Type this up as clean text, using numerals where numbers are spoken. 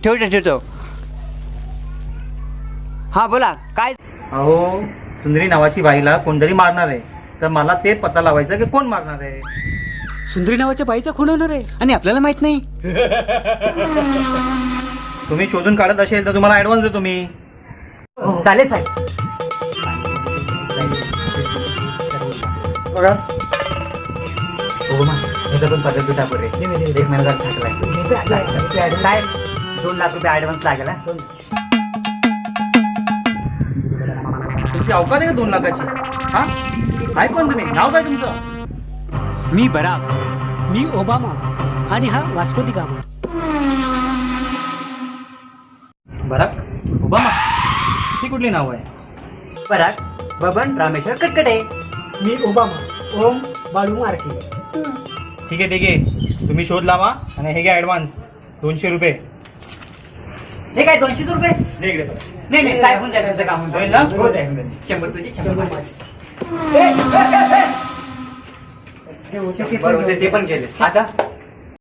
ठेवतो. हा बोला काय. अहो सुंदरी नावाची बाईला कोणतरी मारणार आहे, तर मला ते पत्ता लावायचा की कोण मारणार आहे. सुंदरी नावाच्या बाईचा खून होणार आहे आणि आपल्याला माहित नाही. तुम्ही शोधून काढत असेल तर तुम्हाला ऍडव्हान्स देतो मी. चालेल साहेब. बघा हो मा ह्याचा पण पगार दुटा रे. एक महिना थकलाय साहेब. 2 लाख रुपये ऍडव्हान्स लागेल. तुमची अवकात आहे का 2 लाखाची? हा आहे कोण तुम्ही? नाव काय तुमचं? मी बराक, मी ओबामा आणि हा वास्को दी गामा. बराक ओबामा ही कुठली नाव आहे? बराक बबन रामेश्वर कटकटे. मी ओबामा, ओम बाळू मार्के. ठीक आहे तुम्ही शोध लावा आणि हे घ्या ऍडव्हान्स 200 रुपये. हे काय 200 रुपये? दे इकडे. नाही साहेब होऊन जाईल तुमचं काम. होईल ना? हो द्या 100 तुझे 100 बरोबर ते पण केले. आता